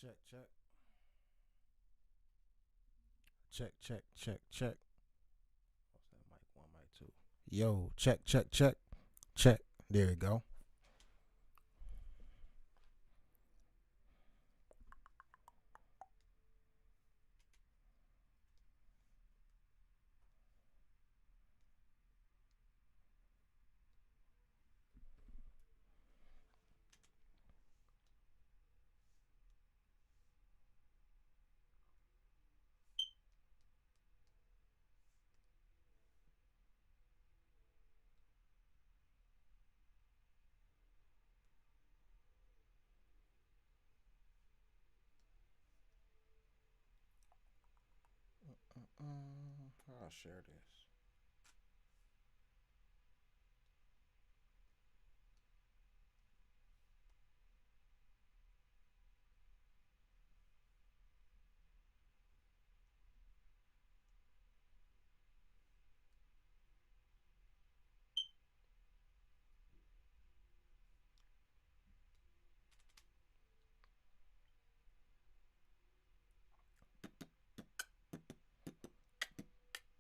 Check, check. Check, check, check, check. What's that? Mic one, mic two. Yo, check, check, check, check. There you go. I'll share this.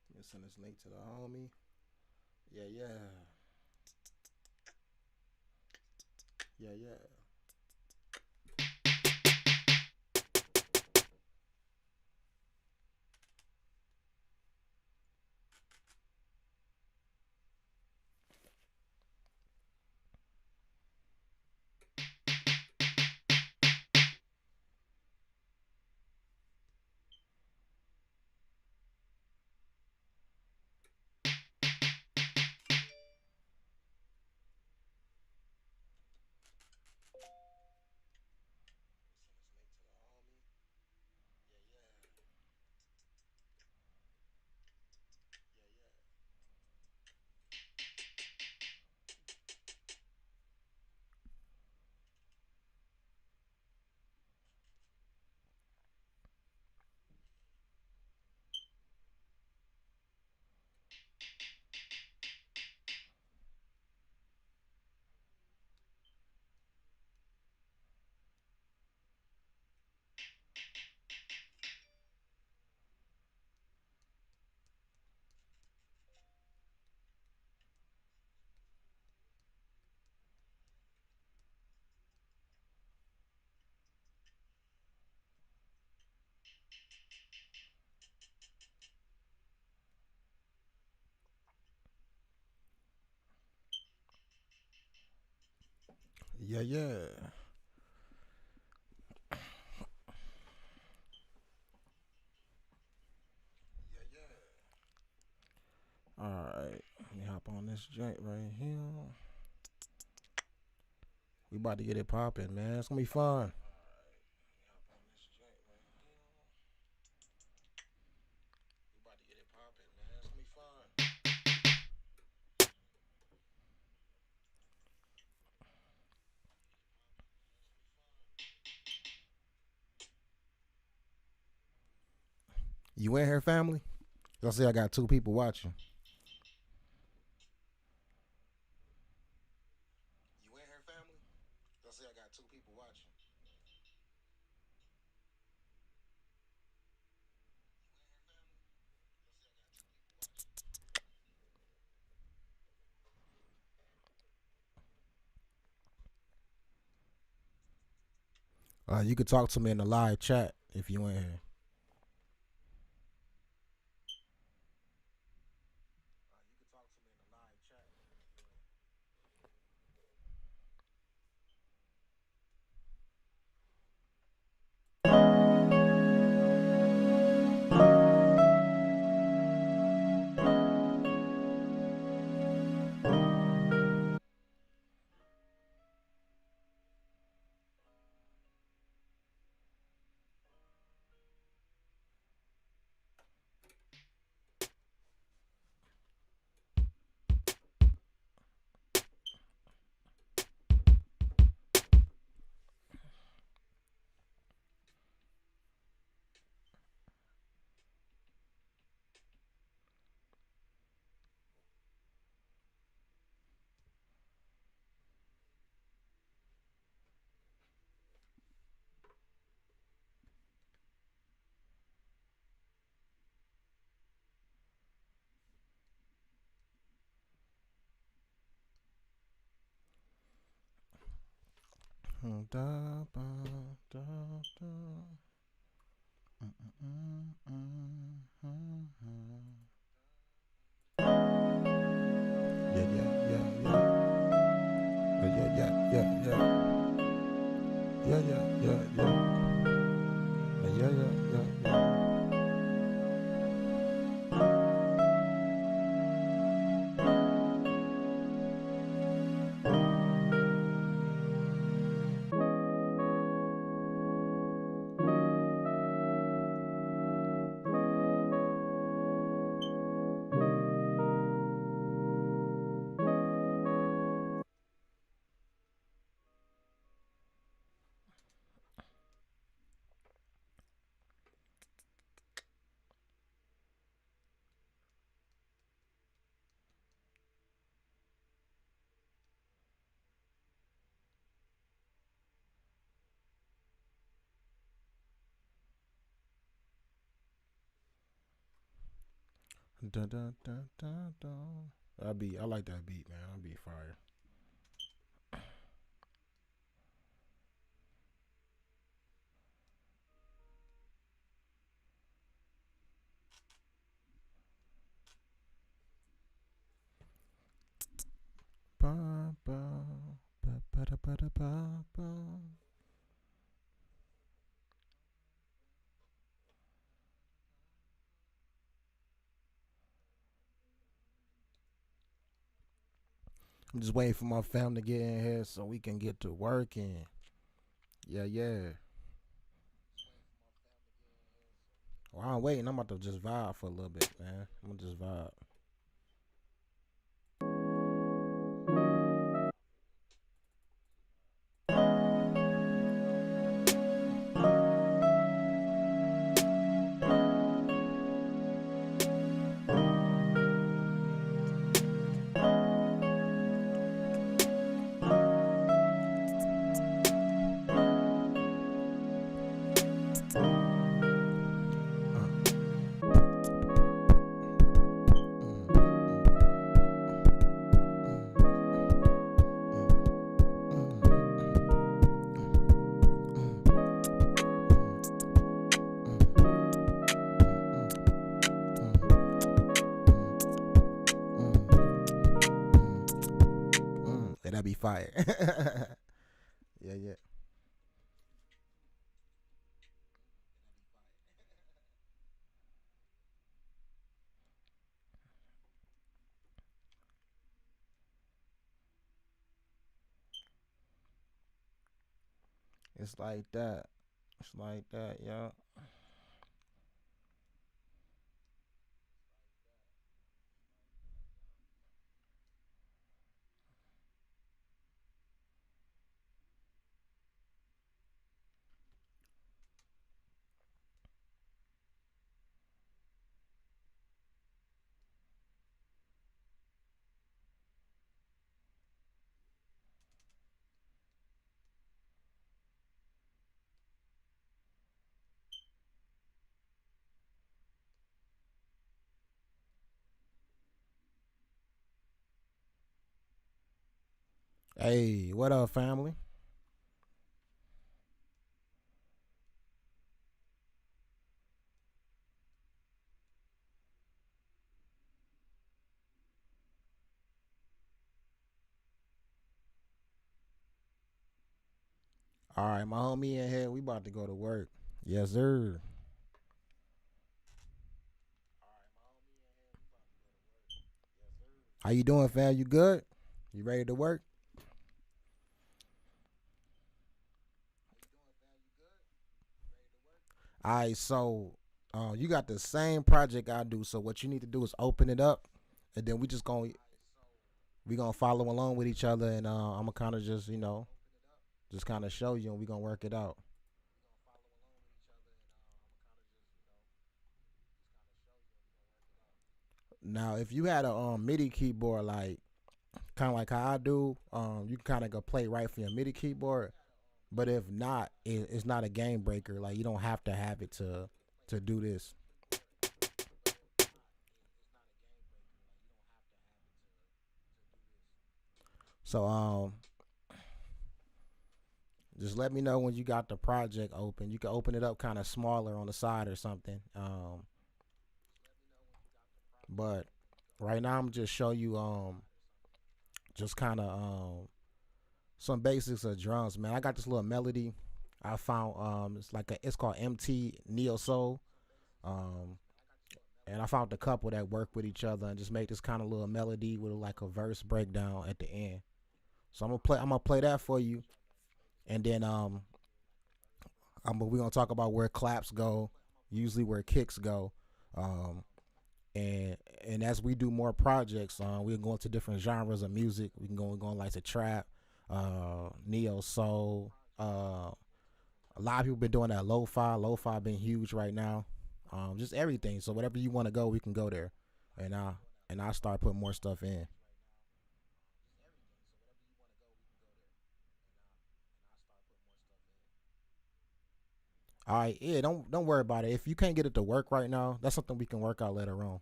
Let me send this link to the homie. Yeah, yeah. Yeah, yeah. Yeah, yeah. All right. Let me hop on this joint right here. We about to get it popping, man. It's gonna be fun. You in here, family? Y'all see I got two people watching. You could talk to me in the live chat if you in here. Da, ba, da, da. Mm, mm, mm, mm. Yeah, yeah, yeah, yeah. Yeah, yeah, yeah, yeah. Yeah, yeah, yeah, yeah. Yeah, yeah, yeah, yeah. Da, da, da, da, da. I like that beat, man. That beat fire. Ba, ba, ba, ba, da, ba, da, ba, ba. I'm just waiting for my family to get in here so we can get to working. Yeah, yeah. While I'm waiting, I'm about to just vibe for a little bit, man. I'm gonna just vibe. Let that be fire. Yeah, yeah. It's like that. It's like that, yeah. Hey, what up, family? All right, my homie in here. We about to go to work. Yes, sir. How you doing, fam? You good? You ready to work? All right, so you got the same project I do. So what you need to do is open it up, and then we gonna follow along with each other, and I'm gonna kind of just kind of show you, and we gonna work it out. Now, if you had a MIDI keyboard, like kind of like how I do, you can kind of go play right from your MIDI keyboard. But if not, it's not a game breaker. Like you don't have to have it to do this. So Just let me know when you got the project open. You can open it up kind of smaller on the side or something. But right now I'm just show you just kind of some basics of drums, man. I got this little melody I found. It's called MT Neo Soul. Um, and I found a couple that work with each other and just make this kind of little melody with like a verse breakdown at the end. So I'm gonna play that for you, and then we're gonna talk about where claps go, usually where kicks go, um, and as we do more projects, we're going to different genres of music. We can go like to trap, neo soul. A lot of people been doing that lo-fi. Lo-fi been huge right now. Just everything. So whatever you want to go, we can go there, and I start putting more stuff in. All right, yeah, don't worry about it. If you can't get it to work right now, that's something we can work out later on.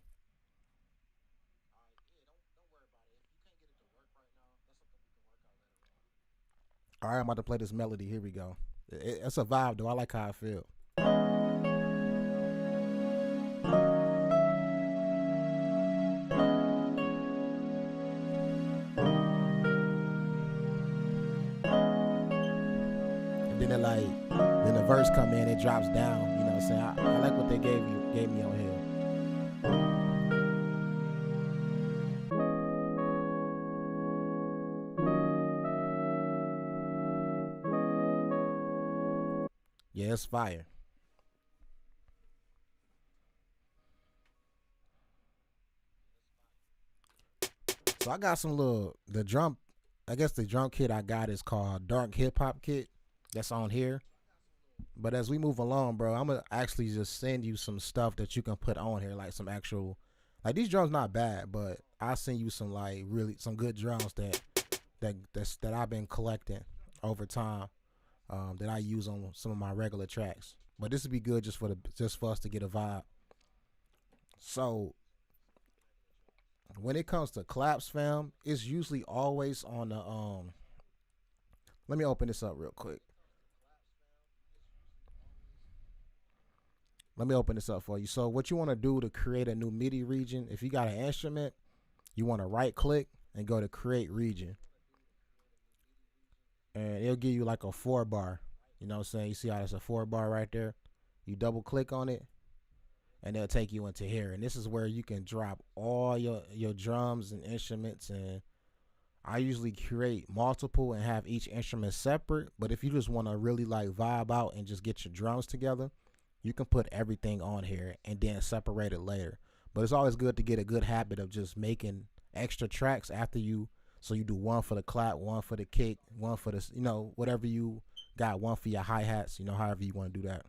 All right, I'm about to play this melody. Here we go. It's a vibe, though. I like how I feel. And then then the verse come in, it drops down. You know what I'm saying? I like what they gave me on here. Yeah, it's fire. So I got some little the drum. I guess the drum kit I got is called Dark Hip Hop Kit. That's on here. But as we move along, bro, I'm gonna actually just send you some stuff that you can put on here, like some actual, like these drums not bad, but I'll send you some like really some good drums that I've been collecting over time, that I use on some of my regular tracks. But this would be good just for us to get a vibe. So when it comes to claps, fam, it's usually always on the Let me open this up real quick. Let me open this up for you. So what you want to do to create a new MIDI region, if you got an instrument, you want to right click and go to create region. And it'll give you like a 4 bar. You know what I'm saying? You see how there's a 4 bar right there? You double click on it and it'll take you into here. And this is where you can drop all your drums and instruments. And I usually create multiple and have each instrument separate. But if you just want to really like vibe out and just get your drums together, you can put everything on here and then separate it later. But it's always good to get a good habit of just making extra tracks after you. So you do one for the clap, one for the kick, one for the, whatever you got, one for your hi-hats, however you want to do that.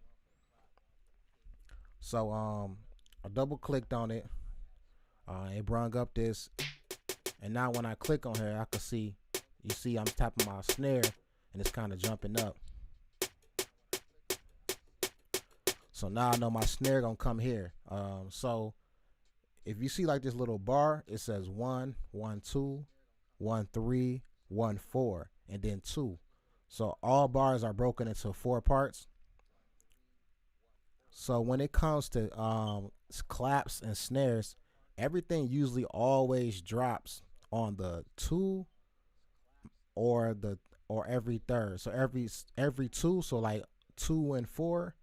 So I double clicked on it. It brung up this. And now when I click on here, I can see, you see I'm tapping my snare and it's kind of jumping up. So now I know my snare gonna come here. So if you see like this little bar, it says 1, 1, 2, 1, 3, 1, 4, and then 2. So all bars are broken into 4 parts. So when it comes to claps and snares, everything usually always drops on the 2 or every third. So every 2, so like 2 and 4.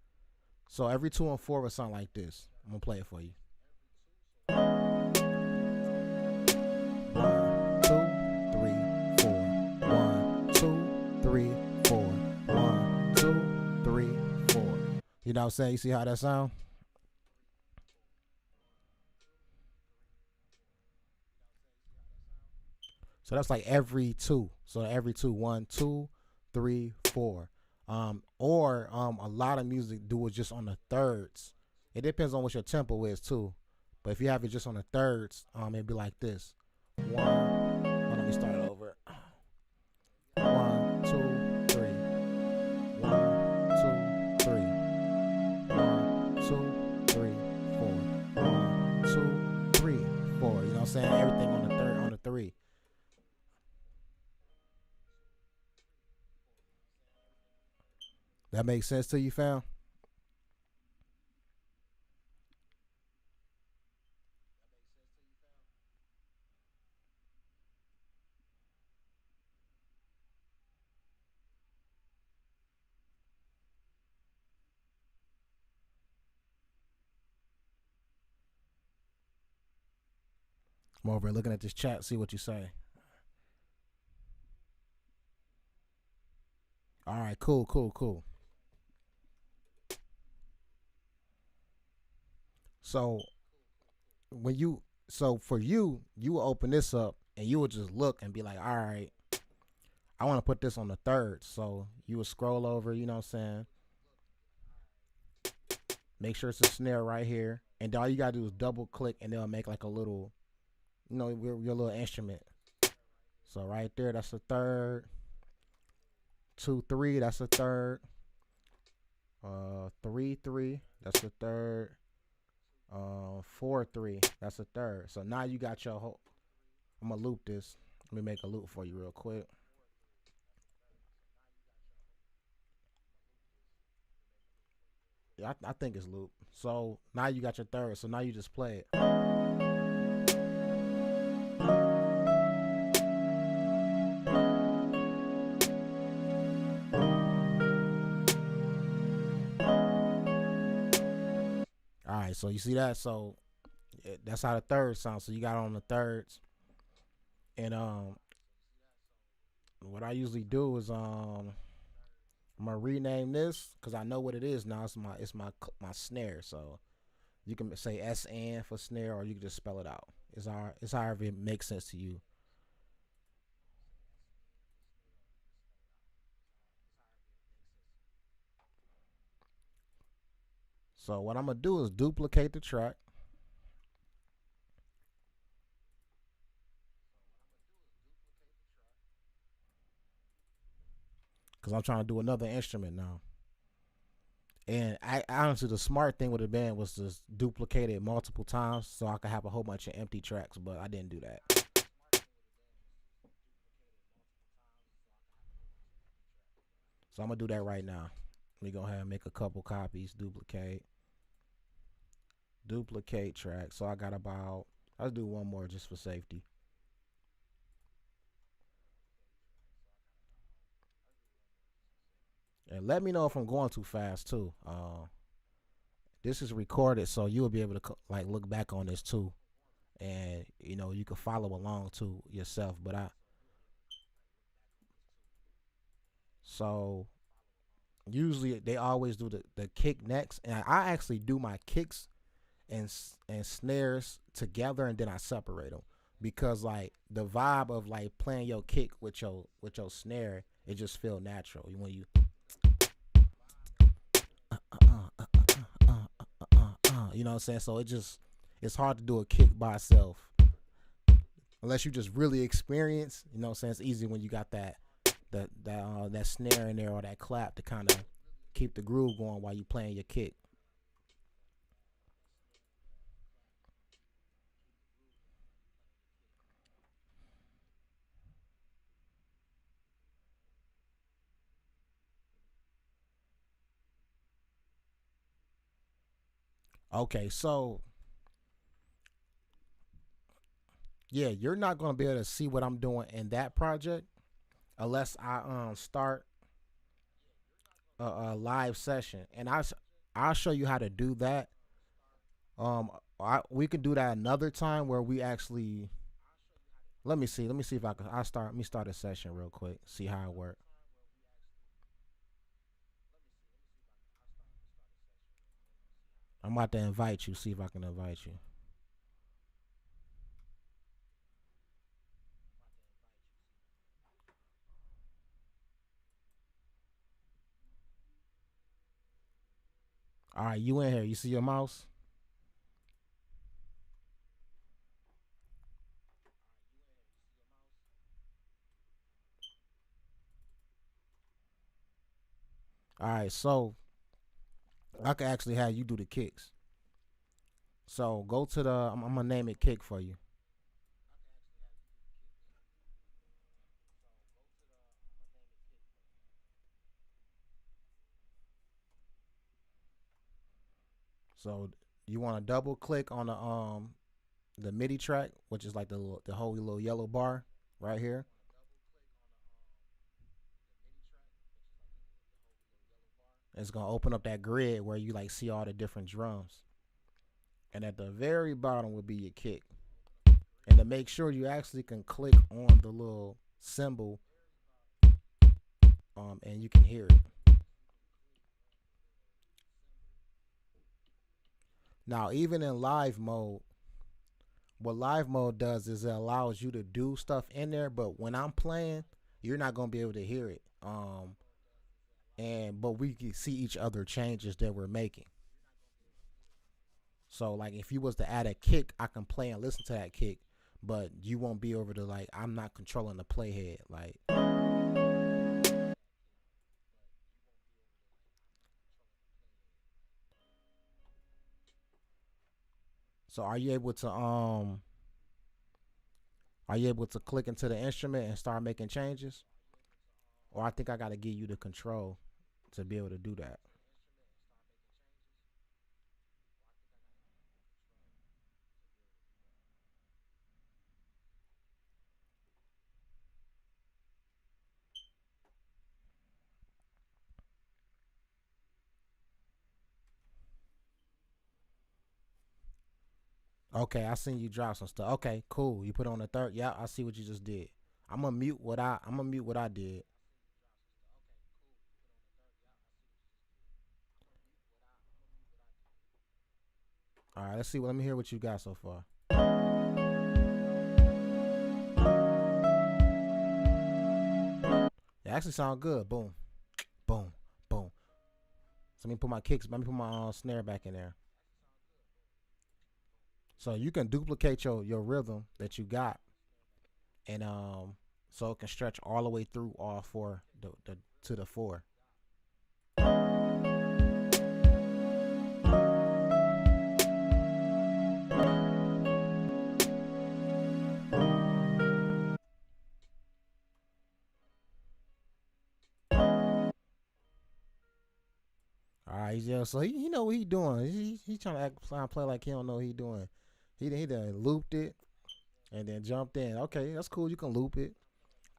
So every 2 and 4 would sound like this. I'm gonna play it for you. 1, 2, 3, 4. 1, 2, 3, 4. 1, 2, 3, 4. You know what I'm saying? You see how that sound? So that's like every 2. So every 2, 1, 2, 3, 4. Or a lot of music do it just on the thirds. It depends on what your tempo is too. But if you have it just on the thirds, it'd be like this. One. Let me start it over. 1, 2, 3. 1, 2, 3. 1, 2, 3, 4. 1, 2, 3, 4. You know what I'm saying? Everything on the 3. That makes sense to you, fam? I'm over here looking at this chat, see what you say. All right, cool, cool, cool. So when you so for you, you will open this up and you will just look and be like, all right, I want to put this on the third. So you would scroll over, you know what I'm saying? Make sure it's a snare right here. And all you gotta do is double click and they'll make like a little, your little instrument. So right there, that's the third. 2 3, that's the third. 3 3, that's the third. 4 3, that's the third. So now you got your whole. I'm gonna loop this. Let me make a loop for you real quick. Yeah, I think it's loop. So now you got your third. So now you just play it. All right. So you see that? So that's how the third sounds. So you got on the thirds, and what I usually do is I'm gonna rename this because I know what it is now. It's my snare. So you can say SN for snare, or you can just spell it out. It's however it makes sense to you. So what I'm gonna do is duplicate the track because I'm trying to do another instrument now. And I honestly, the smart thing would have been was to duplicate it multiple times so I could have a whole bunch of empty tracks, but I didn't do that. So I'm gonna do that right now. Let me go ahead and make a couple copies, duplicate track. So I got about. I'll do one more just for safety. And let me know if I'm going too fast too. This is recorded, so you'll be able to like look back on this too, and you can follow along too yourself. But I so usually they always do the kick next, and I actually do my kicks and snares together, and then I separate them because like the vibe of like playing your kick with your snare, it just feel natural when you you know what I'm saying. So it's hard to do a kick by itself unless you just really experience. You know what I'm saying. It's easy when you got that snare in there or that clap to kind of keep the groove going while you playing your kick. Okay, so yeah, you're not gonna be able to see what I'm doing in that project unless I start a live session, and I'll show you how to do that. We can do that another time where we actually. Let me see. Let me see if I can. I start. Let me start a session real quick. See how it works. I'm about to invite you. See if I can invite you. All right, you in here? You see your mouse? All right, so I can actually have you do the kicks. So go to the. I'm gonna name it kick for you. So you want to double click on the MIDI track, which is like the whole little yellow bar right here. It's gonna open up that grid where you like see all the different drums, and at the very bottom will be your kick. And to make sure you actually can click on the little symbol, and you can hear it. Now, even in live mode, what live mode does is it allows you to do stuff in there, but when I'm playing, you're not gonna be able to hear it. And but we can see each other changes that we're making. So like if you was to add a kick, I can play and listen to that kick, but you won't be over to like I'm not controlling the playhead. Like so are you able to click into the instrument and start making changes? Or I think I gotta give you the control to be able to do that. Okay, I seen you drop some stuff. Okay, cool. You put on the third. Yeah, I see what you just did. I'm gonna mute what I did. All right, let's see. Let me hear what you got so far. It actually sound good. Boom, boom, boom. So let me put my kicks. Let me put my snare back in there. So you can duplicate your rhythm that you got, and so it can stretch all the way through all four the to the four. All right, yeah. So he know what he doing. He trying to play like he don't know what he doing. He done looped it and then jumped in. Okay, that's cool. You can loop it.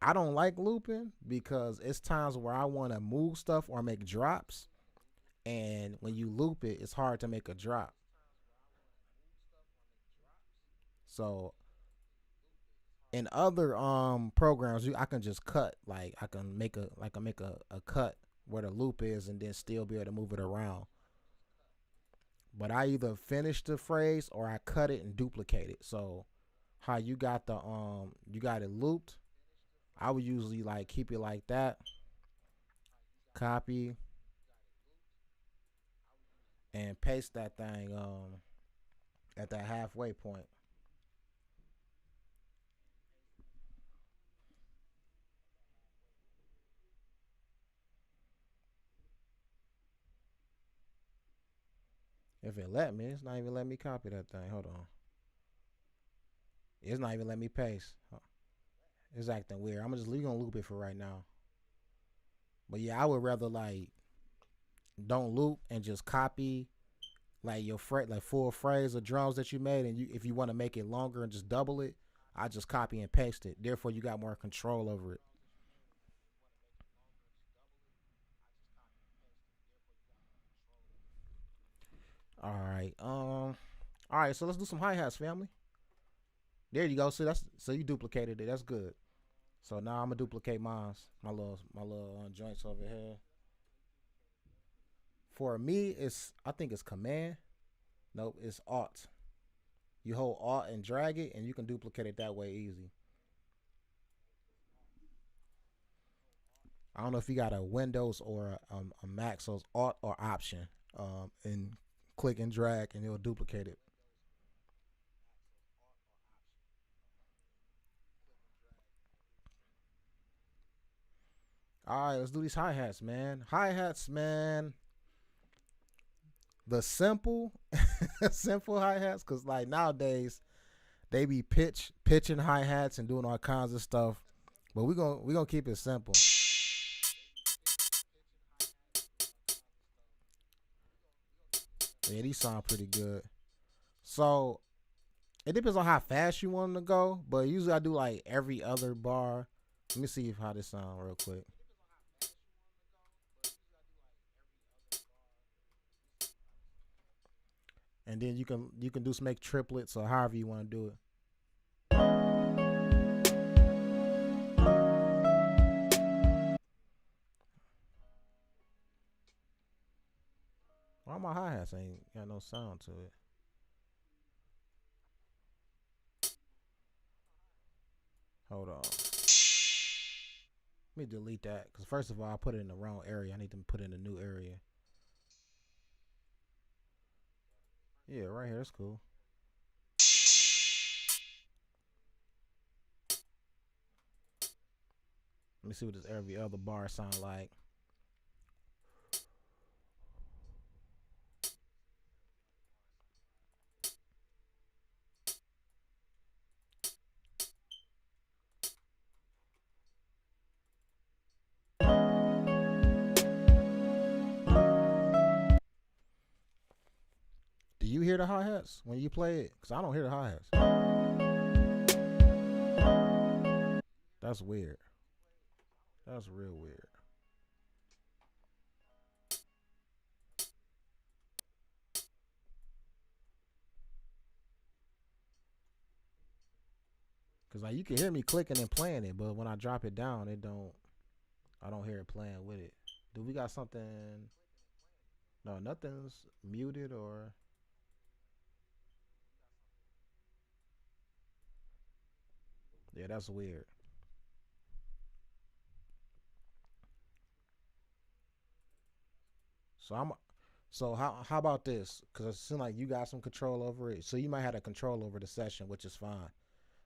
I don't like looping because it's times where I want to move stuff or make drops, and when you loop it, it's hard to make a drop. So in other programs, I can just cut. Like I can make a cut where the loop is, and then still be able to move it around. But I either finish the phrase or I cut it and duplicate it. So how you got it looped, I would usually like keep it like that, copy and paste that thing at that halfway point. If it let me, it's not even letting me copy that thing. Hold on. It's not even letting me paste. It's acting weird. I'm just gonna loop it for right now. But yeah, I would rather like don't loop and just copy like your like full phrase of drums that you made, and you if you want to make it longer and just double it, I just copy and paste it. Therefore, you got more control over it. All right. All right. So let's do some hi hats, family. There you go. So you duplicated it. That's good. So now I'm gonna duplicate mine's my little joints over here. For me, it's I think it's command. Nope, it's alt. You hold alt and drag it, and you can duplicate it that way easy. I don't know if you got a Windows or a Mac, so it's alt or option, and click and drag, and it'll duplicate it. All right, let's do these hi hats, man. Hi hats, man. The simple, simple hi hats, cause like nowadays they be pitching hi hats and doing all kinds of stuff. But we gonna keep it simple. Yeah, these sound pretty good. So it depends on how fast you want them to go, but usually I do like every other bar. Let me see how this sound real quick. And then you can do some make triplets or however you want to do it. Why my hi hats ain't got no sound to it? Hold on. Let me delete that because first of all, I put it in the wrong area. I need to put it in a new area. Yeah, right here. That's cool. Let me see what this every other bar sound like. Do you hear the hi hats when you play it? Cause I don't hear the hi hats. That's weird. That's real weird. Cause like you can hear me clicking and playing it, but when I drop it down, it don't. I don't hear it playing with it. Do we got something? No, nothing's muted or. Yeah, that's weird. So I'm. So how about this? Cause it seems like you got some control over it. So you might have a control over the session, which is fine.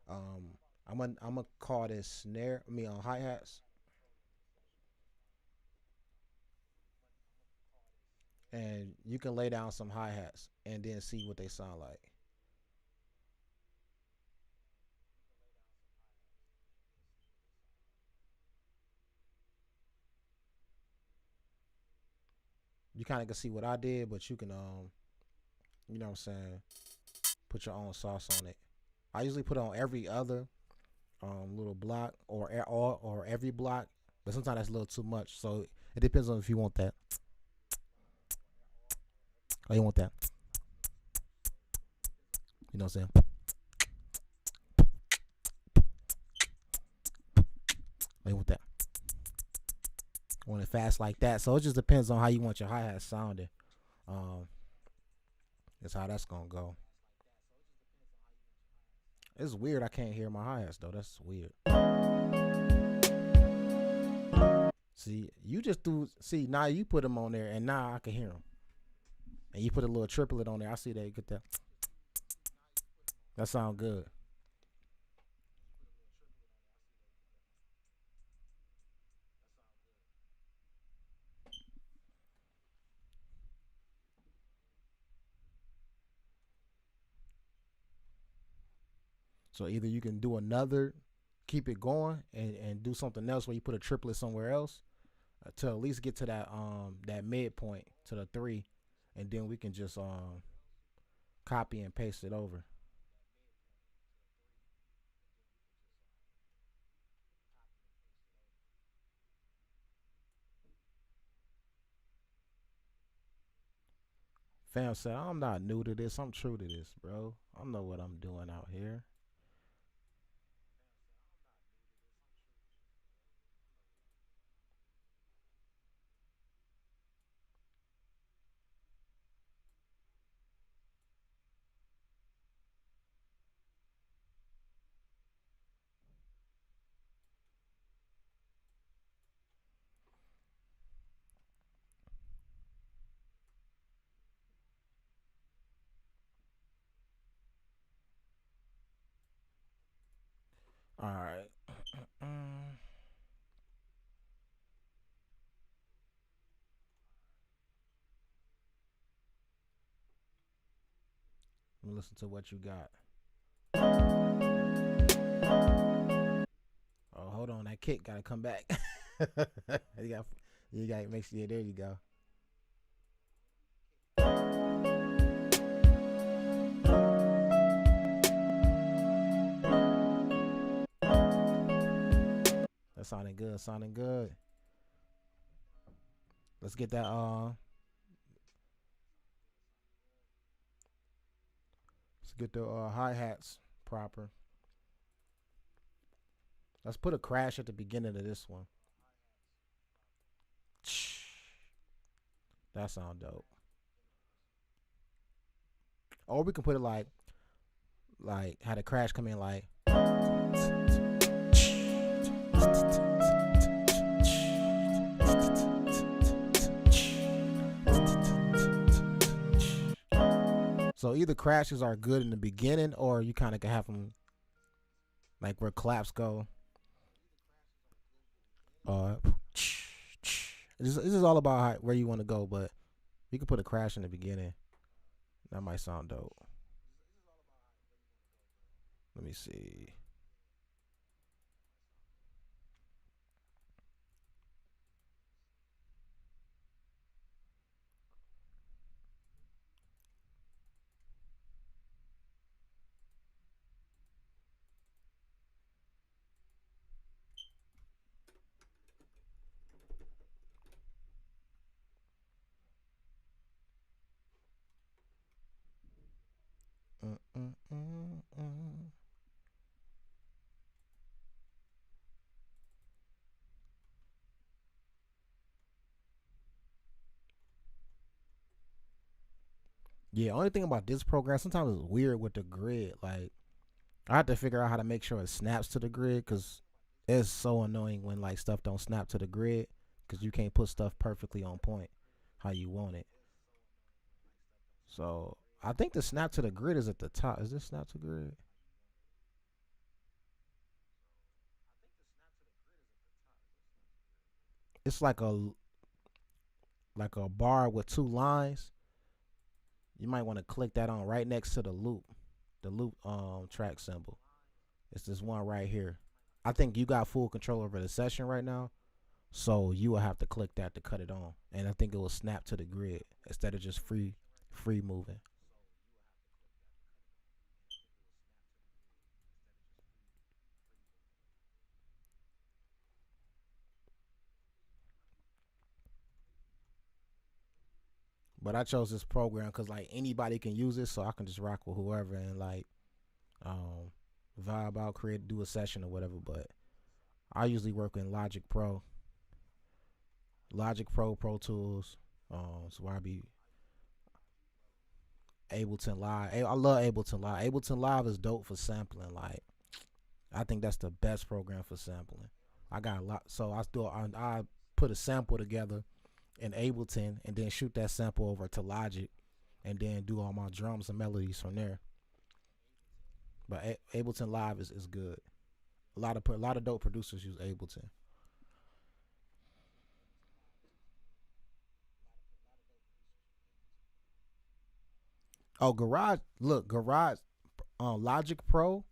Um, I'm gonna call this snare. I mean on hi hats, and you can lay down some hi hats and then see what they sound like. You kind of can see what I did, but you can you know what I'm saying, put your own sauce on it. I usually put on every other little block or every block, but sometimes that's a little too much. So it depends on if you want that or you want that. You know what I'm saying? Or you want that. Want it fast like that. So it just depends on how you want your hi hat sounding. Um, that's how that's gonna go. It's weird. I can't hear my hi hats though. That's weird. See, you just do. See, now you put them on there, and now I can hear them. And you put a little triplet on there. I see that. You get that. That sound good. So either you can do another, keep it going, and do something else where you put a triplet somewhere else to at least get to that midpoint to the three, and then we can just copy and paste it over. Fam said, I'm not new to this. I'm true to this, bro. I know what I'm doing out here. All right. Let me listen to what you got. Oh, hold on. That kick got to come back. You got, you got, make sure, yeah, there you go. That sounding good. Sounding good. Let's get that. Let's get the hi hats proper. Let's put a crash at the beginning of this one. That sound dope. Or we can put it like had a crash come in like. So either crashes are good in the beginning, or you kind of can have them like where claps go. This is all about where you want to go, but you can put a crash in the beginning. That might sound dope. Let me see. Yeah, only thing about this program, sometimes it's weird with the grid. Like, I have to figure out how to make sure it snaps to the grid, because it's so annoying when like stuff don't snap to the grid, because you can't put stuff perfectly on point how you want it. So I think the snap to the grid is at the top. Is this snap to grid? It's like a bar with two lines. You might want to click that on right next to the loop track symbol. It's this one right here. I think you got full control over the session right now, so you will have to click that to cut it on, and I think it will snap to the grid instead of just free moving. But I chose this program because like anybody can use it, so I can just rock with whoever and like um vibe out, create, do a session or whatever. But I usually work in Logic Pro, Pro Tools. So I be Ableton Live. I love Ableton Live. Ableton Live is dope for sampling. Like I think that's the best program for sampling. I got a lot, so I put a sample together in Ableton and then shoot that sample over to Logic and then do all my drums and melodies from there. But Ableton Live is good. A lot of dope producers use Ableton. Oh, Garage Logic Pro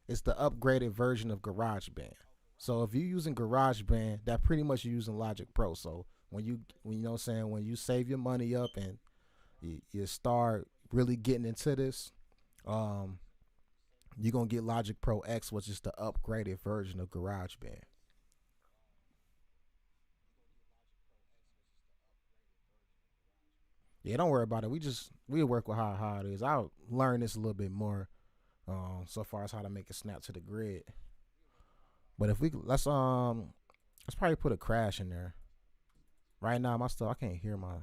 is the upgraded version of GarageBand. So if you're using GarageBand, that pretty much you're using Logic Pro. So when you know what I'm saying, when you save your money up and you start really getting into this, um, you're gonna get Logic Pro X, which is the upgraded version of GarageBand. Yeah, don't worry about it. We'll work with how it is. I'll learn this a little bit more, so far as how to make it snap to the grid. But if we let's probably put a crash in there. Right now, my stuff I can't hear my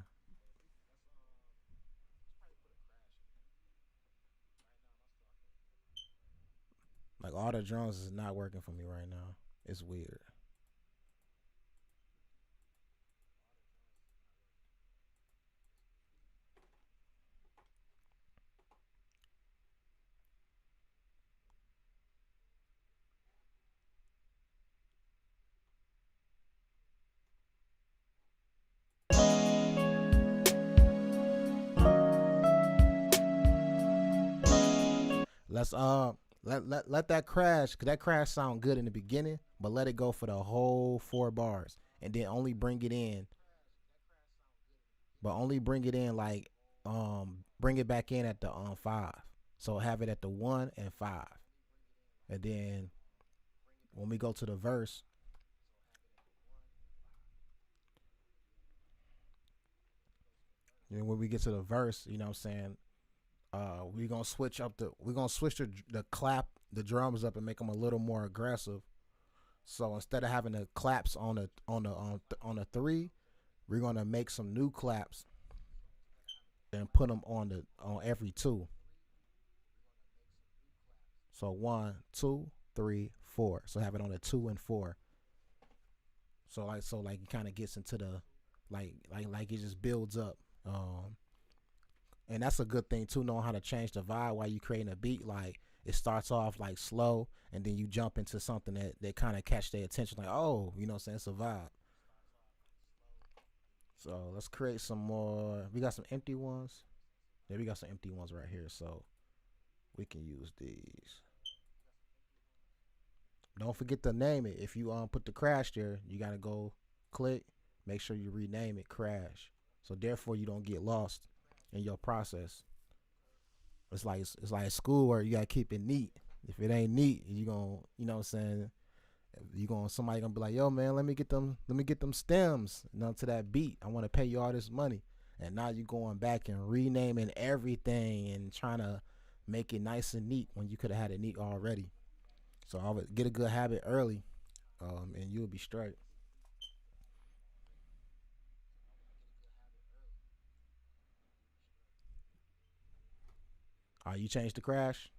like all the drums is not working for me right now. It's weird. Let's let that crash, cause that crash sound good in the beginning, but let it go for the whole 4 bars, and then only bring it in, but only bring it in like bring it back in at the 5. So have it at the 1 and 5, and then when we go to the verse, And when we get to the verse, you know what I'm saying, we're gonna switch the clap the drums up and make them a little more aggressive. So instead of having the claps on the three, we're gonna make some new claps and put them on every two. So one, two, three, four. So have it on a two and four. So like it kind of gets into the like it just builds up. And that's a good thing too, knowing how to change the vibe while you creating a beat. Like it starts off like slow, and then you jump into something that kind of catch their attention. Like, oh, you know what I'm saying? It's a vibe. So let's create some more. We got some empty ones. Yeah, we got some empty ones right here. So we can use these. Don't forget to name it. If you put the crash there, you gotta go click. Make sure you rename it crash. So therefore you don't get lost in your process. It's like school where you gotta keep it neat. If it ain't neat, you gonna you know what I'm saying, you gonna somebody gonna be like, yo man, let me get them stems, you know, to that beat. I wanna pay you all this money. And now you going back and renaming everything and trying to make it nice and neat when you could have had it neat already. So I would get a good habit early, and you'll be straight. You changed the crash.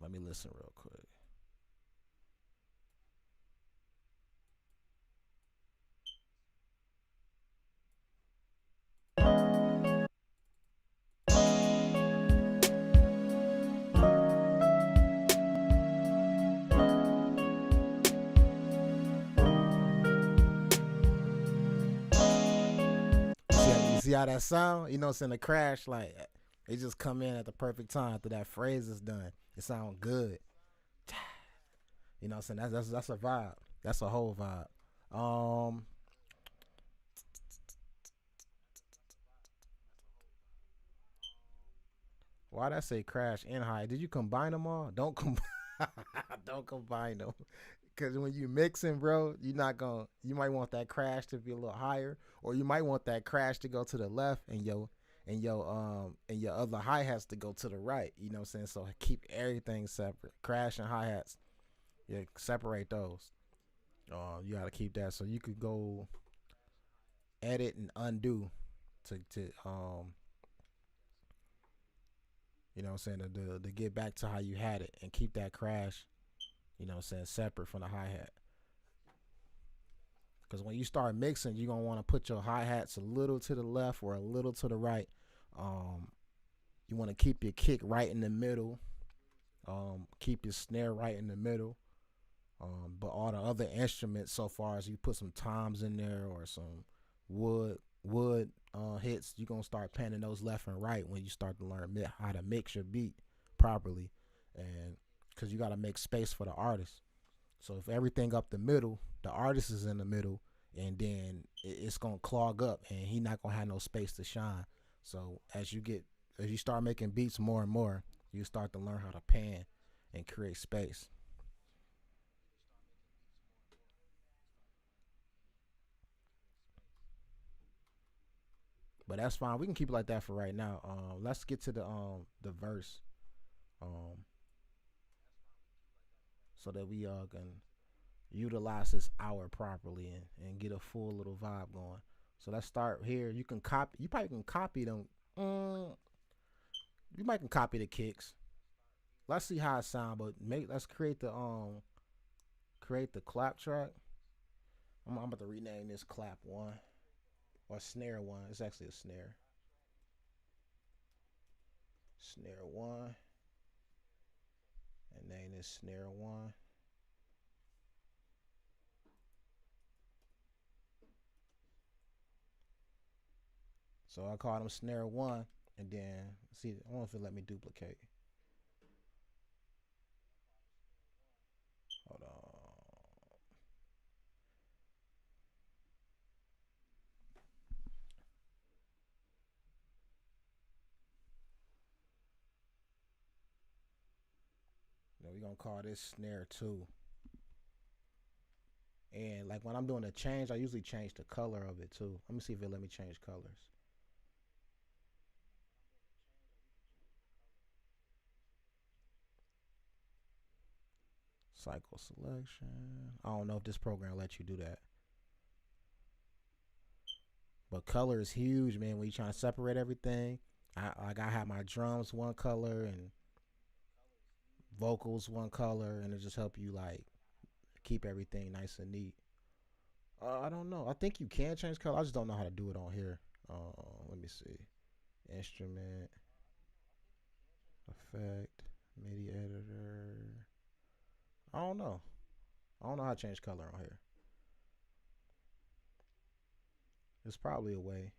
Let me listen real quick. You see how that sound? You know, it's in the crash. Like it just come in at the perfect time after that phrase is done. It sound good. You know, what I'm saying that's a vibe. That's a whole vibe. Um, why did I say crash and high? Did you combine them all? Don't don't combine them. Cause when you mixing, bro, you're not gonna. You might want that crash to be a little higher, or you might want that crash to go to the left, and your other hi hats to go to the right. You know what I'm saying? So keep everything separate. Crash and hi hats, yeah, separate those. You gotta keep that. So you could go edit and undo to you know what I'm saying, to get back to how you had it and keep that crash, you know what I'm saying, separate from the hi hat. Because when you start mixing, you're gonna want to put your hi hats a little to the left or a little to the right. Um, you want to keep your kick right in the middle. Keep your snare right in the middle. But all the other instruments, so far as you put some toms in there or some wood hits, you're gonna start panning those left and right when you start to learn how to mix your beat properly, and because you got to make space for the artist. So if everything up the middle, the artist is in the middle, and then it's gonna clog up, and he not gonna have no space to shine. So as you start making beats more and more, you start to learn how to pan and create space. But that's fine. We can keep it like that for right now. Let's get to the verse, um, so that we can utilize this hour properly and get a full little vibe going. So let's start here. You can copy. You probably can copy them. Mm, you might can copy the kicks. Let's see how it sound. But let's create the clap track. I'm about to rename this clap one or snare one. It's actually a snare one, and name this snare one. So I call them snare one, and then see. I wonder if it let me duplicate. Hold on. we're gonna call this snare 2. And like when I'm doing a change, I usually change the color of it too. Let me see if it let me change colors. Cycle selection. I don't know if this program lets you do that. But color is huge, man. When you're trying to separate everything, I have my drums one color and vocals one color, and it just help you like keep everything nice and neat. I don't know. I think you can change color. I just don't know how to do it on here. Let me see. Instrument, effect, MIDI editor. I don't know. I don't know how to change color on here. There's probably a way.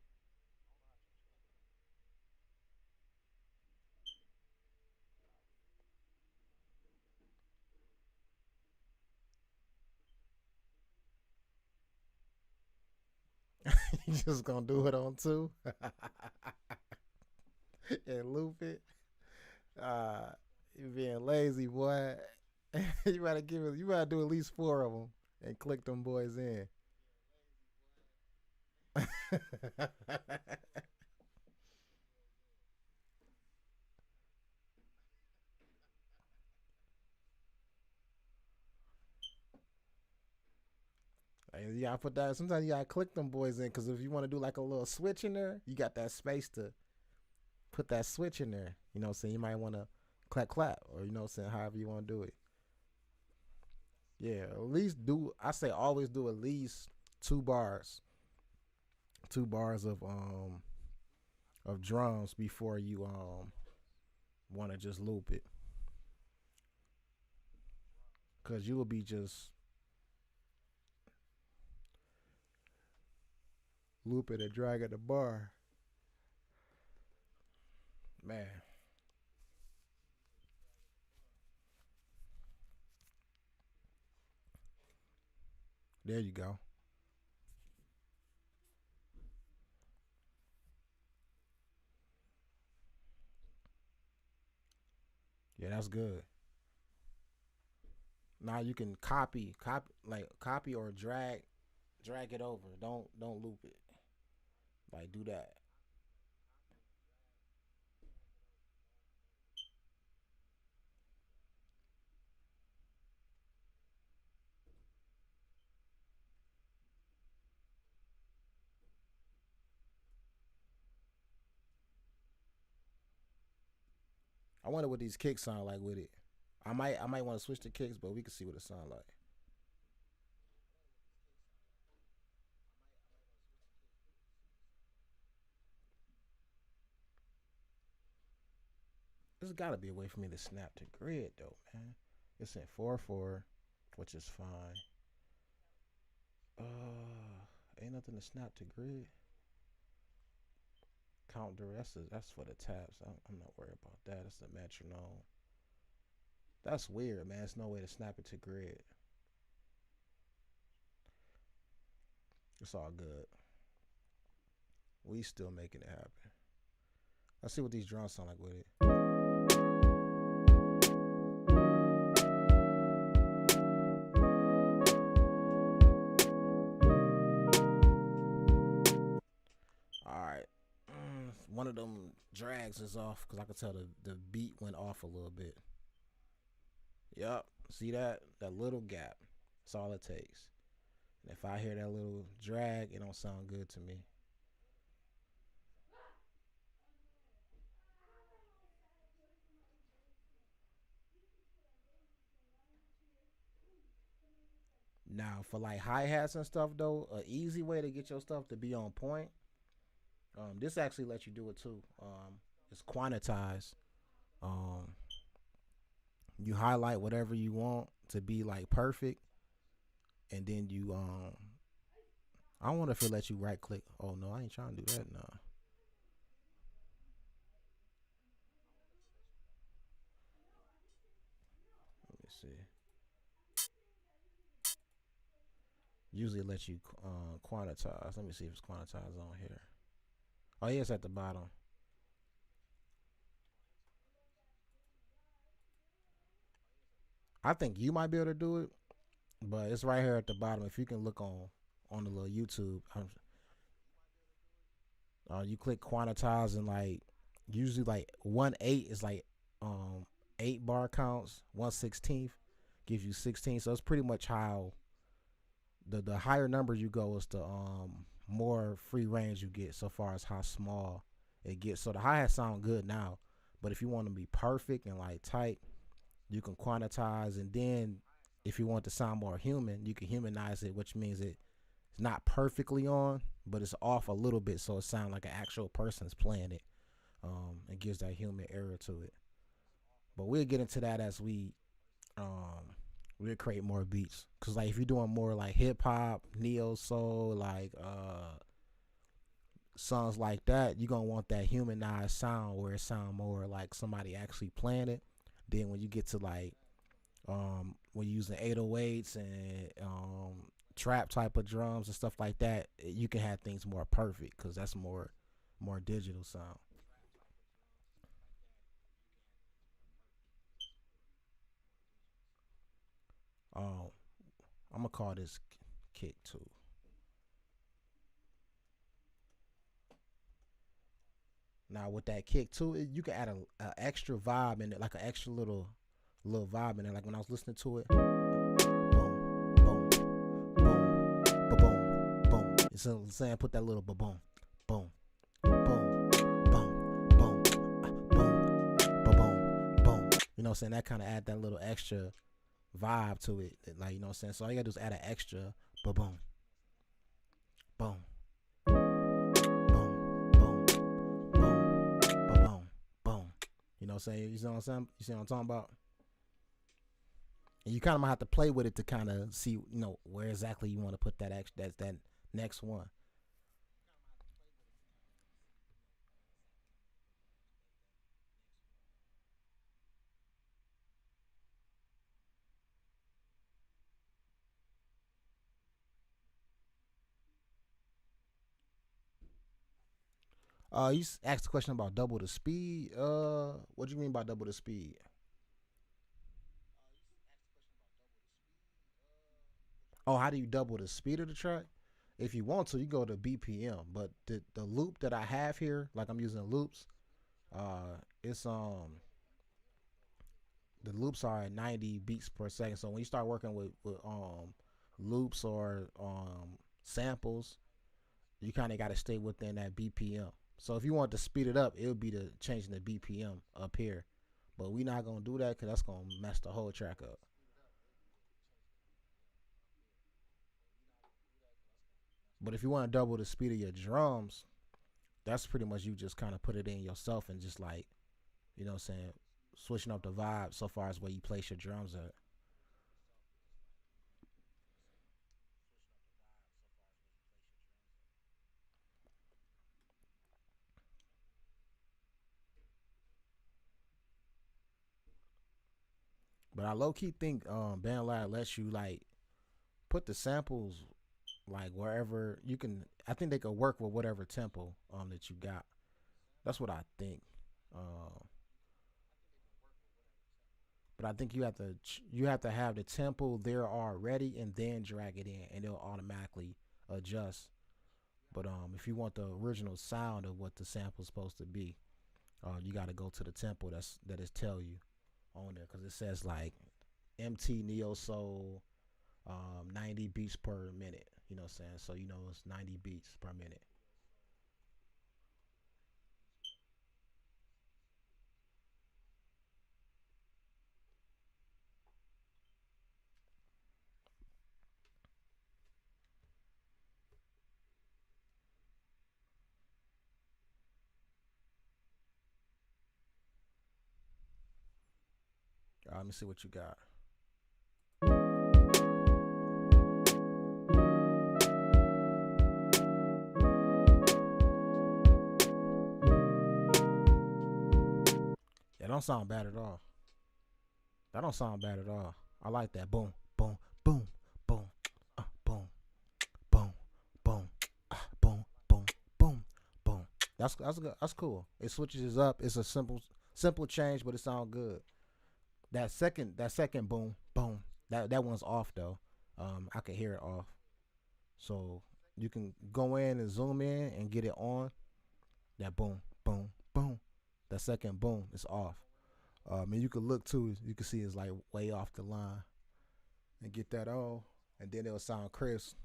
You just gonna do it on 2 and loop it. You being lazy, boy. You gotta give it. You gotta do at least 4 of them and click them boys in. You gotta put that. Sometimes you gotta click them boys in because if you want to do like a little switch in there, you got that space to put that switch in there. You know what I'm saying? You might want to clap clap or you know what I'm saying, however you want to do it. Yeah, at least do. I say always do at least 2 bars, 2 bars of drums before you want to just loop it, cause you will be just looping and dragging the bar. Man, there you go. Yeah, that's good. Now you can copy or drag it over. Don't loop it. Like do that. I wonder what these kicks sound like with it. I might want to switch the kicks, but we can see what it sound like. There's got to be a way for me to snap to grid though, man. It's in 4/4, which is fine. Ain't nothing to snap to grid. Count direct. That's for the taps. I'm not worried about that. That's the metronome. That's weird, man. There's no way to snap it to grid. It's all good. We still making it happen. Let's see what these drums sound like with it. All right. One of them drags is off because I could tell the beat went off a little bit. Yup. See that? That little gap. That's all it takes. And if I hear that little drag, it don't sound good to me. Now, for like hi hats and stuff, though, an easy way to get your stuff to be on point. This actually lets you do it too. It's quantize. Um, you highlight whatever you want to be like perfect, and then you I wonder if it lets you right click. Oh no, I ain't trying to do that now. Let me see. Usually it lets you quantize. Let me see if it's quantized on here. Oh yeah, it's at the bottom. I think you might be able to do it, but it's right here at the bottom. If you can look on the little YouTube, you click quantize and like usually like 1/8 is like 8 bar counts. 1/16 gives you 16. So it's pretty much how the higher number you go is the more free range you get so far as how small it gets. So the hi-hat sound good now, but if you want to be perfect and like tight, you can quantize, and then if you want to sound more human, you can humanize it, which means it's not perfectly on, but it's off a little bit, so it sounds like an actual person's playing it. It gives that human error to it. But we'll get into that as um we'll create more beats. Cause like if you're doing more like hip hop, neo soul, like songs like that, you're gonna want that humanized sound where it sound more like somebody actually playing it. Then when you get to like when you're using 808s and trap type of drums and stuff like that, you can have things more perfect because that's more digital sound. Um, I'm gonna call this kick too. Now with that kick too, you can add a extra vibe in it, like an extra little vibe in it. Like when I was listening to it, boom, boom, boom, ba boom, boom. It's saying put that little ba boom, boom, boom, boom, boom, boom, ba boom, boom. You know what I'm saying? That kind of add that little extra vibe to it. Like you know what I'm saying? So all you gotta do is add an extra ba boom, boom, boom, boom, boom, ba boom, boom. You know what I'm saying? You see what I'm saying? You see what I'm talking about? And you kind of might have to play with it to kind of see, where exactly you want to put that next one. You asked a question about double the speed. What do you mean by double the speed? Oh, how do you double the speed of the track? If you want to, you go to BPM. But the loop that I have here, like I'm using loops, it's the loops are at 90 beats per second. So when you start working with loops or samples, you kind of got to stay within that BPM. So if you want to speed it up, it would be the changing the BPM up here. But we not gonna do that because that's gonna mess the whole track up. But if you want to double the speed of your drums, that's pretty much you just kind of put it in yourself and just like, what I'm saying, switching up the vibe so far as where you place your drums at. But I low key think BandLab lets you like put the samples like wherever you can. I think they could work with whatever tempo that you got. That's what I think. Um, but I think you have to have the tempo there already and then drag it in, and it'll automatically adjust. But if you want the original sound of what the sample's supposed to be, you got to go to the tempo that is tell you on there because it says like MT Neo Soul 90 beats per minute. You know what I'm saying? So it's 90 beats per minute. Let me see what you got. Yeah, don't sound bad at all. That don't sound bad at all. I like that. Boom, boom, boom, boom, boom, boom, boom, boom, boom, boom, boom. That's good. That's cool. It switches it up. It's a simple change, but it sounds good. That second boom, boom. That one's off though. I can hear it off. So you can go in and zoom in and get it on. That boom, boom, boom. That second boom is off. And you can look too. You can see it's like way off the line, and get that on, and then it'll sound crisp.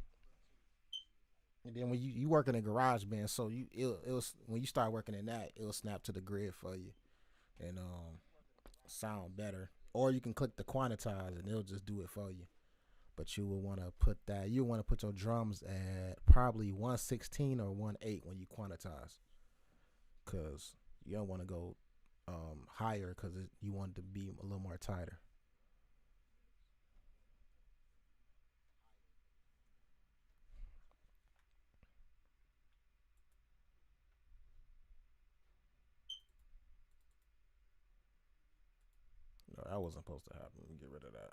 And then when you work in a garage band, so it'll when you start working in that, it'll snap to the grid for you and sound better. Or you can click the quantize and it'll just do it for you. But you will want to put that. You want to put your drums at probably 116 or 1/8 when you quantize, cause you don't want to go higher because you want it to be a little more tighter. No, that wasn't supposed to happen. Let me get rid of that.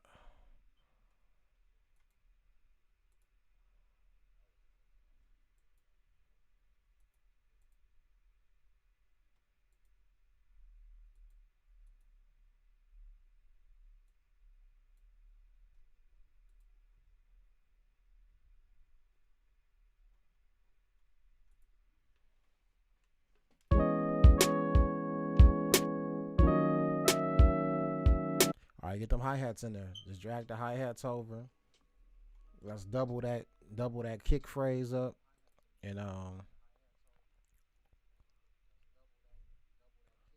All right, get them hi hats in there. Just drag the hi hats over. Let's double that kick phrase up, and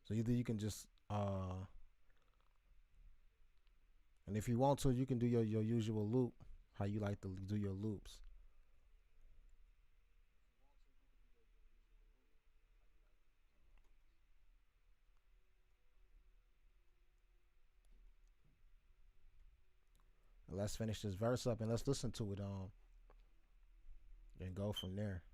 so either you can just and if you want to, you can do your usual loop, how you like to do your loops. And let's finish this verse up and let's listen to it and go from there.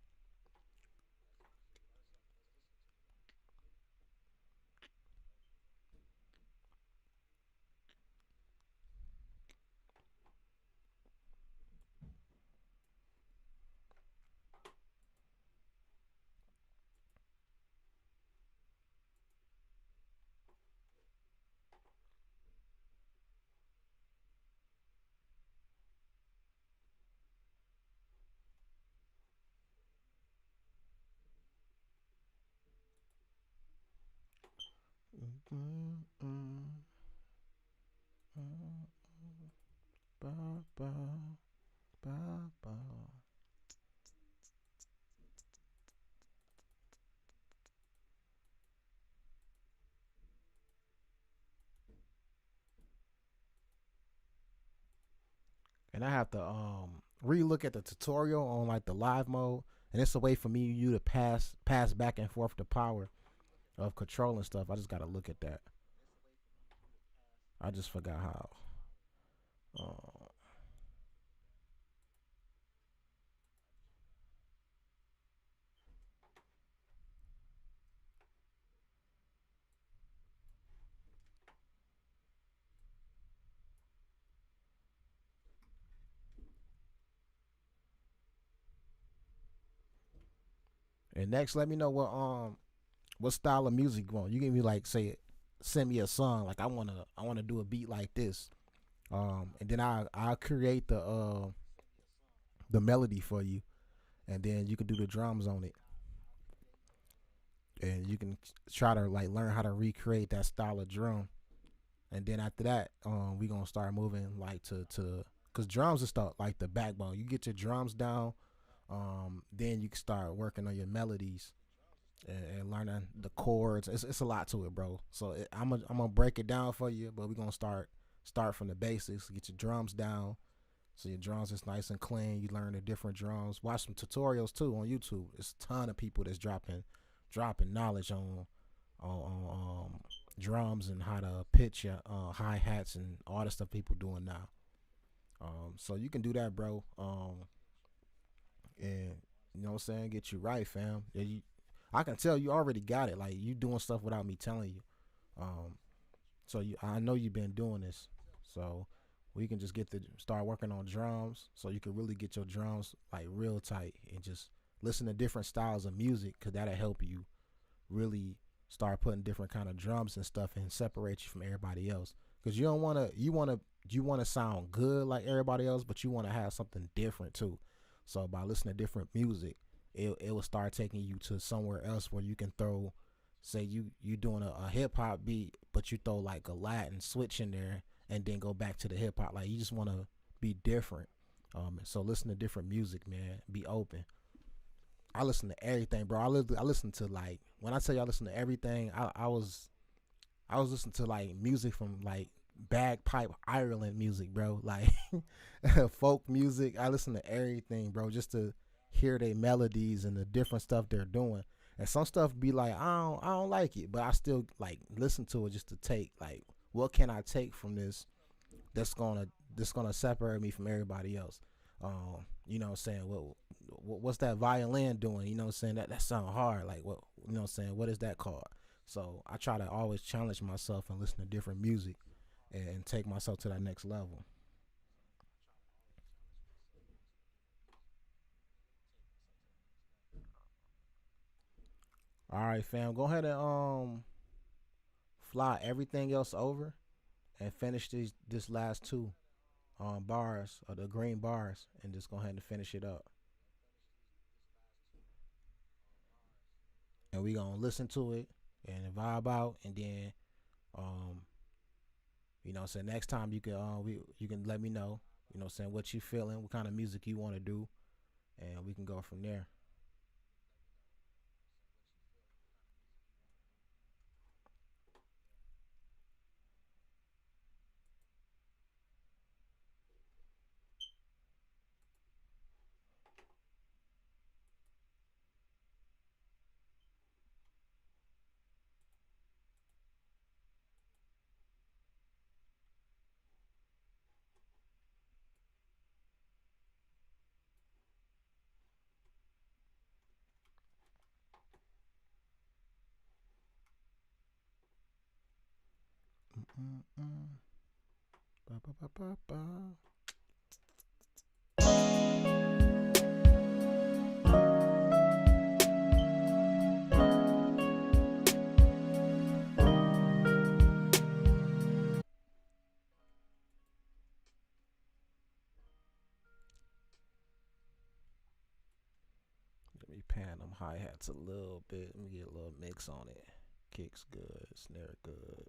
And I have to re-look at the tutorial on like the live mode, and it's a way for me you to pass back and forth the power of controlling stuff. I just gotta look at that. I just forgot how. And next, let me know what style of music you want. You give me like say send me a song like I wanna do a beat like this. And then I'll create the melody for you, and then you can do the drums on it, and you can try to like learn how to recreate that style of drum. And then after that, we gonna start moving like to because drums is start like the backbone. You get your drums down, then you can start working on your melodies and learning the chords. It's a lot to it, bro. So I'm gonna break it down for you, but we're gonna start from the basics. Get your drums down, so your drums is nice and clean. You learn the different drums. Watch some tutorials too on YouTube. It's a ton of people that's dropping knowledge on drums and how to pitch your hi hats and all the stuff people doing now. So you can do that, bro. And you know what I'm saying, get you right, fam. Yeah, I can tell you already got it. Like you doing stuff without me telling you. Um, so I know you've been doing this. So we can just start working on drums, so you can really get your drums like real tight and just listen to different styles of music, cause that'll help you really start putting different kind of drums and stuff and separate you from everybody else. because you don't want to. You want to sound good like everybody else, but you want to have something different too. So by listening to different music, it will start taking you to somewhere else where you can throw, say you doing a hip hop beat, but you throw like a Latin switch in there, and then go back to the hip hop. Like you just want to be different. So listen to different music, man. Be open. I listen to everything, bro. I listen to, like, when I tell you I listen to everything, I was listening to like music from like bagpipe Ireland music, bro. Like folk music. I listen to everything, bro, just to hear their melodies and the different stuff they're doing. And some stuff be like, I don't like it, but I still like listen to it just to take, like, what can I take from this that's gonna separate me from everybody else. You know what I'm saying? What's that violin doing? You know what I'm saying? That sound hard. Like, what, you know what I'm saying? What is that called? So I try to always challenge myself and listen to different music and take myself to that next level. All right, fam. Go ahead and fly everything else over and finish this last two bars, or the green bars, and just go ahead and finish it up. And we gonna listen to it and vibe out, and then um so next time you can you can let me know, what you feeling, what kind of music you want to do, and we can go from there. Mm-mm-mm. Ba, ba, ba, ba, ba. Let me pan them hi hats a little bit. Let me get a little mix on it. Kicks good, snare good.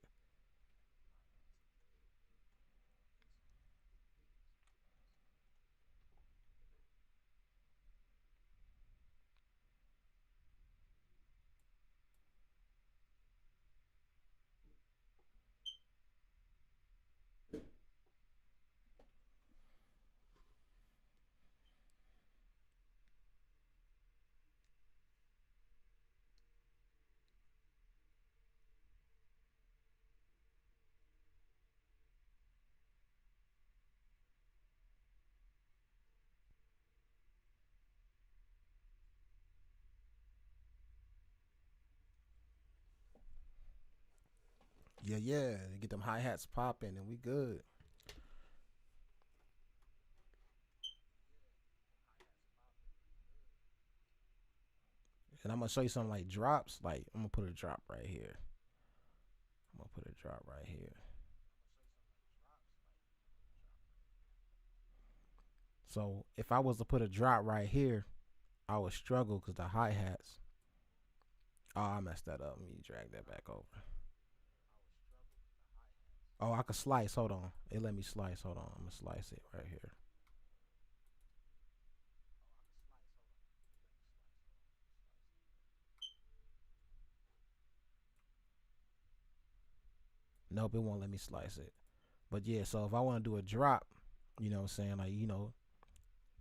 Yeah, yeah. Get them hi hats popping, and we good. And I'm gonna show you something like drops. Like, I'm gonna put a drop right here. I'm gonna put a drop right here. So if I was to put a drop right here, I would struggle because the hi hats. Oh, I messed that up. Let me drag that back over. Oh, I could slice. Hold on. It let me slice. Hold on. I'm gonna slice it right here. Nope, it won't let me slice it. But yeah, so if I want to do a drop, you know what I'm saying? Like,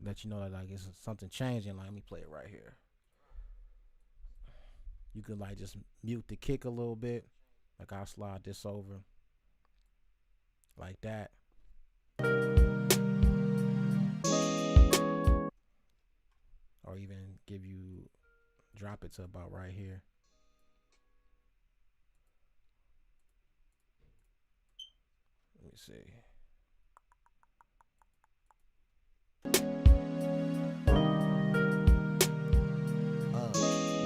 let you know that, like, it's something changing. Like, let me play it right here. You could, like, just mute the kick a little bit. Like, I'll slide this over like that. Or even drop it to about right here. Let me see.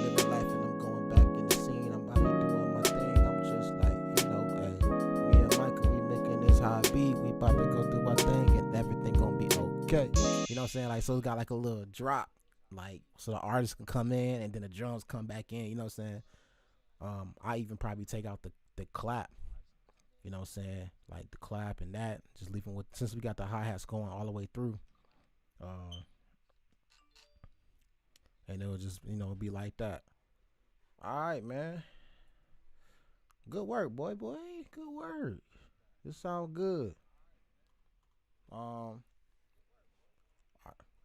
Living life and I'm going back in the scene. I'm out here doing my thing. I'm just like, hey, me and Michael, we making catch, you know what I'm saying? Like, so it's got like a little drop, like, so the artist can come in and then the drums come back in, you know what I'm saying? I even probably take out the clap, you know what I'm saying? Like the clap and that, just leaving with, since we got the hi-hats going all the way through, and it'll just, be like that. All right, man. Good work, boy. Good work. This sound good. Um,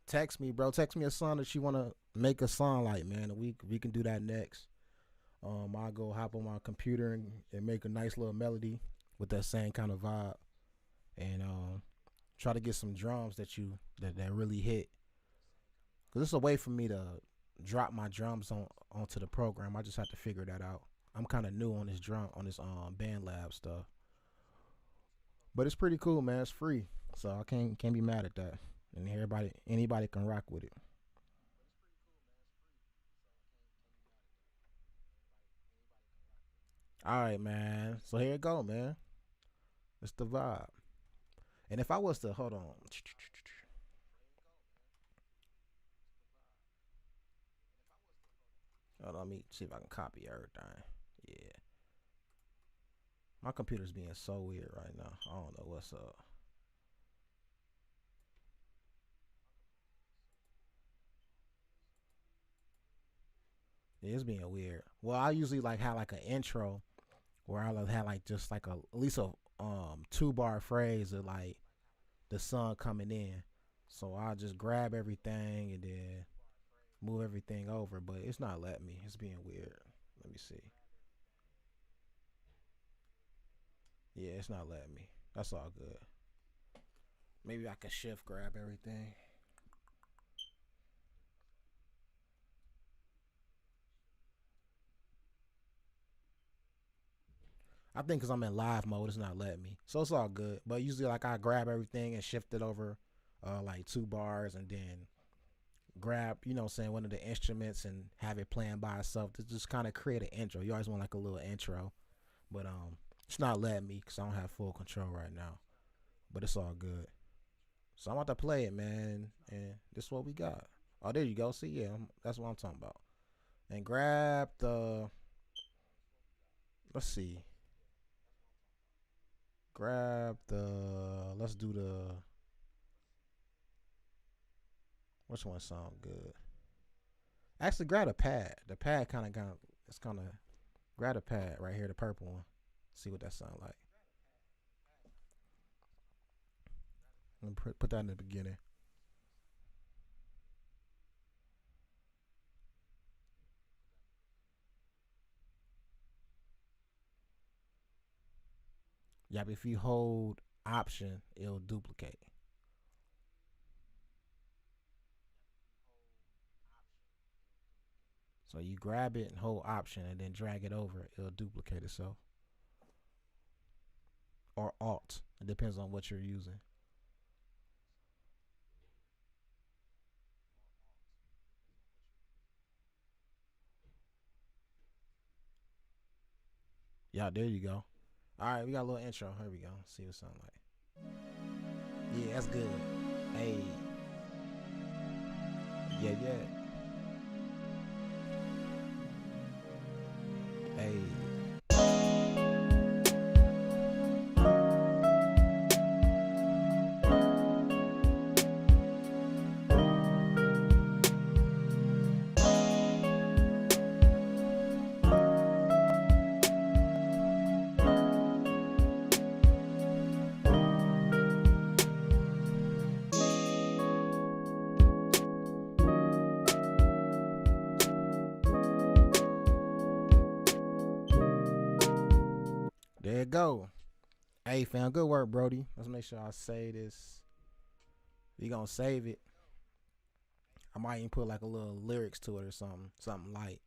Text me, bro. Text me a song that you wanna make a song like, man. And we can do that next. I'll go hop on my computer and make a nice little melody with that same kind of vibe, and try to get some drums that really hit. Cause it's a way for me to drop my drums onto the program. I just have to figure that out. I'm kind of new on this BandLab stuff, but it's pretty cool, man. It's free, so I can't be mad at that. And anybody can rock with it. All right, man. So here it go, man. It's the vibe. And if I was to hold on, let me see if I can copy everything. Yeah, my computer's being so weird right now. I don't know what's up. Yeah, it's being weird. Well, I usually like have like an intro where I have like just like at least a 2 bar phrase of like the sun coming in. So I'll just grab everything and then move everything over, but it's not letting me. It's being weird. Let me see. Yeah, it's not letting me. That's all good. Maybe I can shift grab everything. I think because I'm in live mode, it's not letting me. So it's all good. But usually, like, I grab everything and shift it over like 2 bars and then grab, saying, one of the instruments and have it playing by itself to just kind of create an intro. You always want like a little intro. But it's not letting me because I don't have full control right now. But it's all good. So I'm about to play it, man. And this is what we got. Oh, there you go. See, yeah, that's what I'm talking about. And grab let's see. Let's do which one sound good? Actually, grab a pad. The pad it's kind of, grab a pad right here, the purple one. See what that sound like. Put that in the beginning. Yep, if you hold option, it'll duplicate. So you grab it and hold option and then drag it over, it'll duplicate itself. Or alt. It depends on what you're using. Yeah, there you go. All right, we got a little intro. Here we go. See what it sound like. Yeah, that's good. Hey, yeah, yeah. Hey, there you go. Hey, fam, good work, Brody. Let's make sure I say this. We gonna save it. I might even put like a little lyrics to it or something light,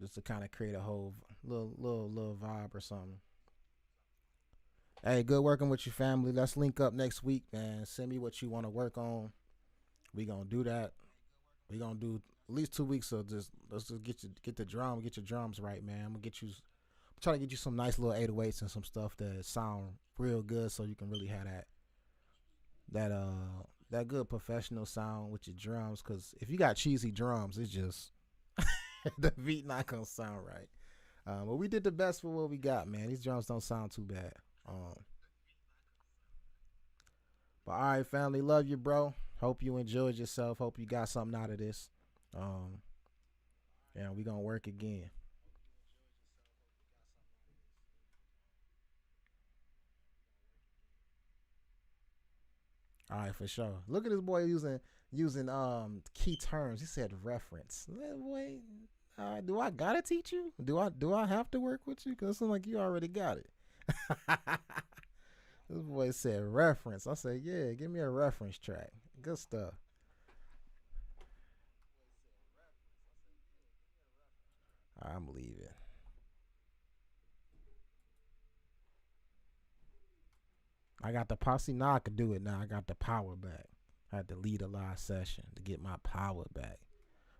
just to kind of create a whole little vibe or something. Hey, good working with your family. Let's link up next week, man. Send me what you want to work on. We gonna do that. We gonna do at least 2 weeks of just, let's just get your drums right, man. I'm gonna try to get you some nice little 808s and some stuff that sound real good, so you can really have that that good professional sound with your drums. Cause if you got cheesy drums, it's just the beat not gonna sound right. But we did the best for what we got, man. These drums don't sound too bad. Um, but all right, family, love you, bro. Hope you enjoyed yourself. Hope you got something out of this. Um, and we gonna work again. All right, for sure. Look at this boy using key terms. He said reference. Boy, do I gotta teach you? Do I have to work with you? Cause it seems like you already got it. This boy said reference. I said, yeah, give me a reference track. Good stuff. I'm leaving. I got the posse. Now I could do it. Now I got the power back. I had to lead a live session to get my power back.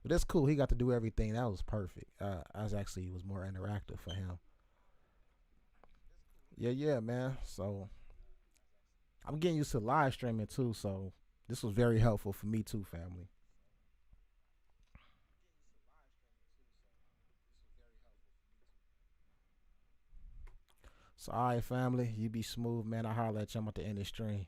But that's cool. He got to do everything. That was perfect. I was actually it was more interactive for him. Yeah, yeah, man. So I'm getting used to live streaming too. So this was very helpful for me too, family. So all right, family, you be smooth, man. I holler at you. I'm at the end of the stream.